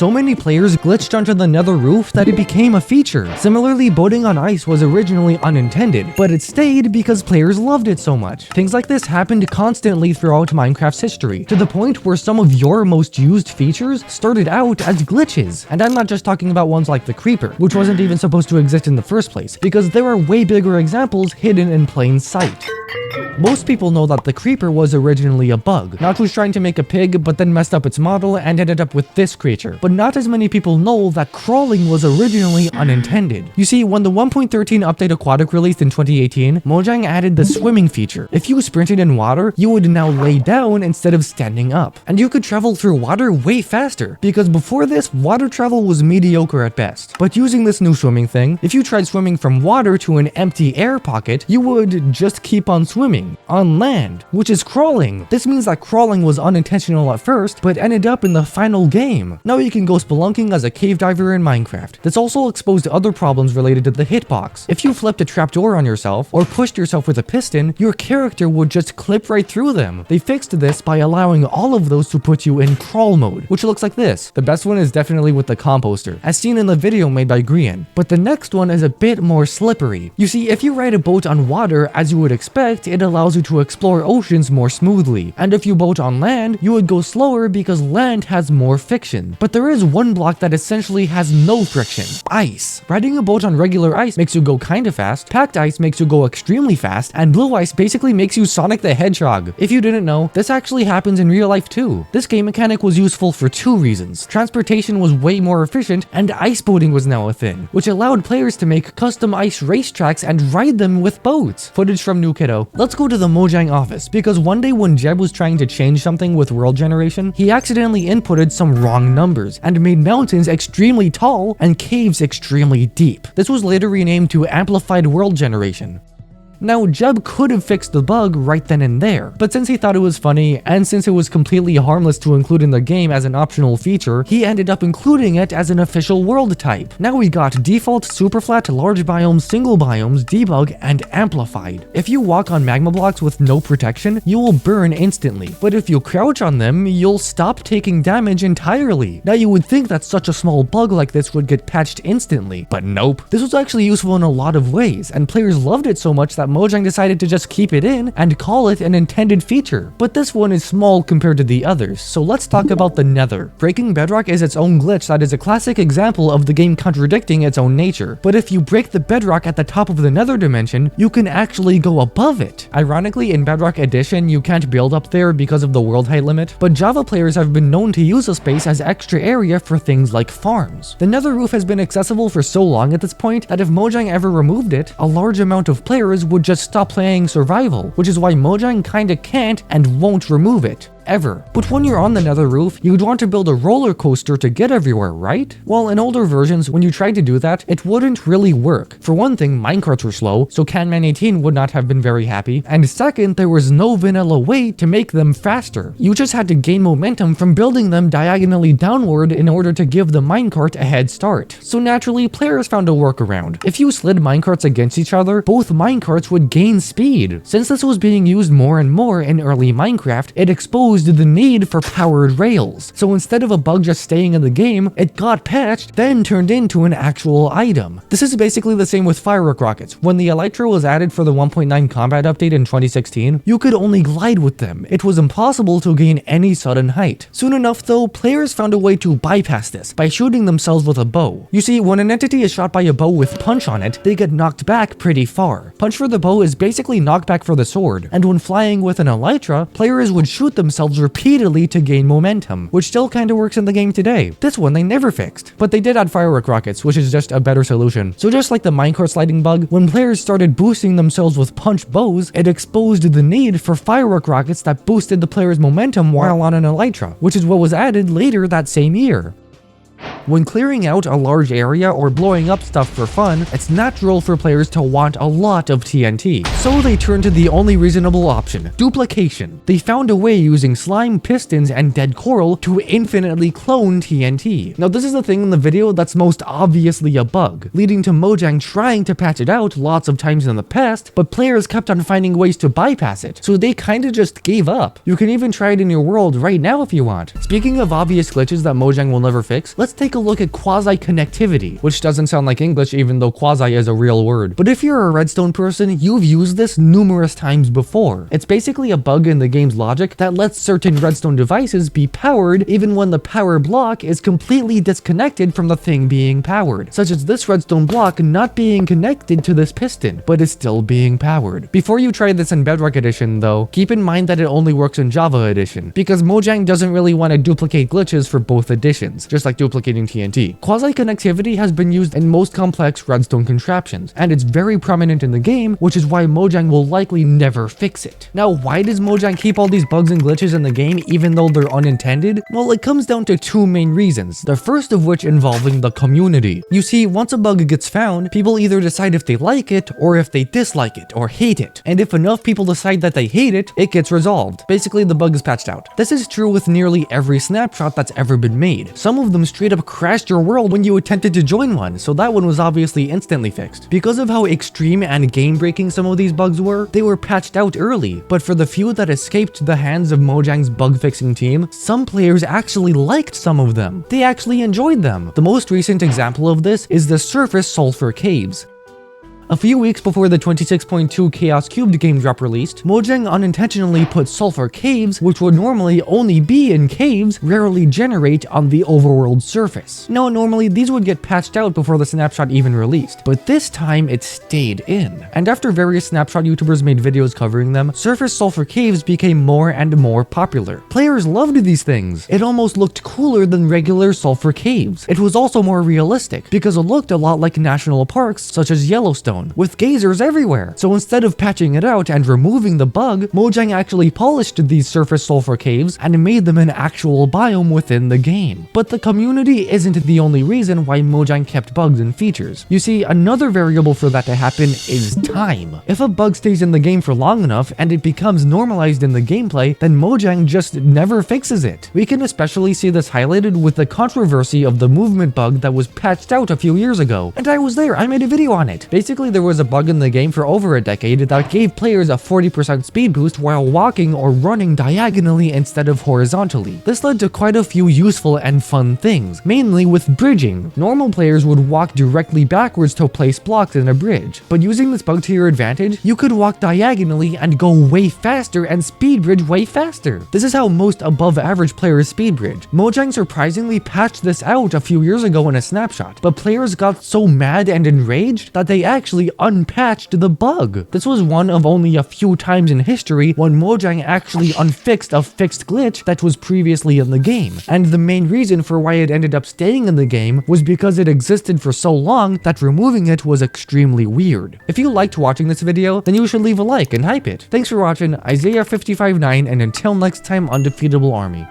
so many players glitched onto the Nether roof that it became a feature. Similarly, boating on ice was originally unintended, but it stayed because players loved it so much. Things like this happened constantly throughout Minecraft's history, to the point where some of your most used features started out as glitches. And I'm not just talking about ones like the creeper, which wasn't even supposed to exist in the first place, because there are way bigger examples hidden in plain sight. Most people know that the creeper was originally a bug. Notch was trying to make a pig, but then messed up its model and ended up with this creature. But not as many people know that crawling was originally unintended. You see, when the 1.13 update Aquatic released in 2018, Mojang added the swimming feature. If you sprinted in water, you would now lay down instead of standing up. And you could travel through water way faster, because before this, water travel was mediocre at best. But using this new swimming thing, if you tried swimming from water to an empty air pocket, you would just keep on swimming on land, which is crawling. This means that crawling was unintentional at first, but ended up in the final game. Now you can go spelunking as a cave diver in Minecraft. This also exposed other problems related to the hitbox. If you flipped a trapdoor on yourself, or pushed yourself with a piston, your character would just clip right through them. They fixed this by allowing all of those to put you in crawl mode, which looks like this. The best one is definitely with the composter, as seen in the video made by Grian, but the next one is a bit more slippery. You see, if you ride a boat on water, as you would expect, it allows you to explore oceans more smoothly, and if you boat on land, you would go slower because land has more friction. But there is one block that essentially has no friction: ice. Riding a boat on regular ice makes you go kinda fast, packed ice makes you go extremely fast, and blue ice basically makes you Sonic the Hedgehog. If you didn't know, this actually happens in real life too. This game mechanic was useful for two reasons: transportation was way more efficient, and ice boating was now a thing, which allowed players to make custom ice racetracks and ride them with boats. Footage from New Kiddo. Let's go to the Mojang office, because one day when Jeb was trying to change something with world generation, he accidentally inputted some wrong numbers and made mountains extremely tall and caves extremely deep. This was later renamed to amplified world generation. Now, Jeb could have fixed the bug right then and there, but since he thought it was funny, and since it was completely harmless to include in the game as an optional feature, he ended up including it as an official world type. Now we got default, super flat, large biomes, single biomes, debug, and amplified. If you walk on magma blocks with no protection, you will burn instantly, but if you crouch on them, you'll stop taking damage entirely. Now you would think that such a small bug like this would get patched instantly, but nope. This was actually useful in a lot of ways, and players loved it so much that Mojang decided to just keep it in and call it an intended feature. But this one is small compared to the others, so let's talk about the Nether. Breaking bedrock is its own glitch that is a classic example of the game contradicting its own nature. But if you break the bedrock at the top of the Nether dimension, you can actually go above it. Ironically, in Bedrock Edition, you can't build up there because of the world height limit, but Java players have been known to use the space as extra area for things like farms. The Nether roof has been accessible for so long at this point that if Mojang ever removed it, a large amount of players would just stop playing survival, which is why Mojang kinda can't and won't remove it. Ever. But when you're on the Nether roof, you'd want to build a roller coaster to get everywhere, right? Well, in older versions, when you tried to do that, it wouldn't really work. For one thing, minecarts were slow, so CanMan18 would not have been very happy, and second, there was no vanilla way to make them faster. You just had to gain momentum from building them diagonally downward in order to give the minecart a head start. So naturally, players found a workaround. If you slid minecarts against each other, both minecarts would gain speed. Since this was being used more and more in early Minecraft, it exposed the need for powered rails. So instead of a bug just staying in the game, it got patched, then turned into an actual item. This is basically the same with firework rockets. When the Elytra was added for the 1.9 combat update in 2016, you could only glide with them. It was impossible to gain any sudden height. Soon enough though, players found a way to bypass this by shooting themselves with a bow. You see, when an entity is shot by a bow with punch on it, they get knocked back pretty far. Punch for the bow is basically knockback for the sword, and when flying with an Elytra, players would shoot themselves repeatedly to gain momentum, which still kinda works in the game today. This one they never fixed, but they did add firework rockets, which is just a better solution. So just like the minecart sliding bug, when players started boosting themselves with punch bows, it exposed the need for firework rockets that boosted the player's momentum while on an Elytra, which is what was added later that same year. When clearing out a large area or blowing up stuff for fun, it's natural for players to want a lot of TNT. So they turned to the only reasonable option, duplication. They found a way using slime, pistons, and dead coral to infinitely clone TNT. Now this is the thing in the video that's most obviously a bug, leading to Mojang trying to patch it out lots of times in the past, but players kept on finding ways to bypass it, so they kinda just gave up. You can even try it in your world right now if you want. Speaking of obvious glitches that Mojang will never fix, let's take a look at Quasi connectivity, which doesn't sound like English even though Quasi is a real word. But if you're a redstone person, you've used this numerous times before. It's basically a bug in the game's logic that lets certain redstone devices be powered even when the power block is completely disconnected from the thing being powered, such as this redstone block not being connected to this piston, but is still being powered. Before you try this in Bedrock Edition though, keep in mind that it only works in Java Edition, because Mojang doesn't really want to duplicate glitches for both editions, just like duplicating TNT. Quasi connectivity has been used in most complex redstone contraptions, and it's very prominent in the game, which is why Mojang will likely never fix it. Now, why does Mojang keep all these bugs and glitches in the game even though they're unintended? Well, it comes down to two main reasons, the first of which involving the community. You see, once a bug gets found, people either decide if they like it or if they dislike it or hate it, and if enough people decide that they hate it, it gets resolved. Basically, the bug is patched out. This is true with nearly every snapshot that's ever been made. Some of them straight up crashed your world when you attempted to join one, so that one was obviously instantly fixed. Because of how extreme and game-breaking some of these bugs were, they were patched out early, but for the few that escaped the hands of Mojang's bug-fixing team, some players actually liked some of them. They actually enjoyed them. The most recent example of this is the surface sulfur caves. A few weeks before the 26.2 Chaos Cubed game drop released, Mojang unintentionally put sulfur caves, which would normally only be in caves, rarely generate on the overworld surface. Now, normally these would get patched out before the snapshot even released, but this time it stayed in. And after various snapshot YouTubers made videos covering them, surface sulfur caves became more and more popular. Players loved these things. It almost looked cooler than regular sulfur caves. It was also more realistic, because it looked a lot like national parks such as Yellowstone, with geysers everywhere. So instead of patching it out and removing the bug, Mojang actually polished these surface sulfur caves and made them an actual biome within the game. But the community isn't the only reason why Mojang kept bugs and features. You see, another variable for that to happen is time. If a bug stays in the game for long enough and it becomes normalized in the gameplay, then Mojang just never fixes it. We can especially see this highlighted with the controversy of the movement bug that was patched out a few years ago. And I was there, I made a video on it. Basically, there was a bug in the game for over a decade that gave players a 40% speed boost while walking or running diagonally instead of horizontally. This led to quite a few useful and fun things, mainly with bridging. Normal players would walk directly backwards to place blocks in a bridge, but using this bug to your advantage, you could walk diagonally and go way faster and speed bridge way faster. This is how most above average players speed bridge. Mojang surprisingly patched this out a few years ago in a snapshot, but players got so mad and enraged that they actually unpatched the bug. This was one of only a few times in history when Mojang actually unfixed a fixed glitch that was previously in the game, and the main reason for why it ended up staying in the game was because it existed for so long that removing it was extremely weird. If you liked watching this video, then you should leave a like and hype it. Thanks for watching, Isaiah 55.9, and until next time, Undefeatable Army.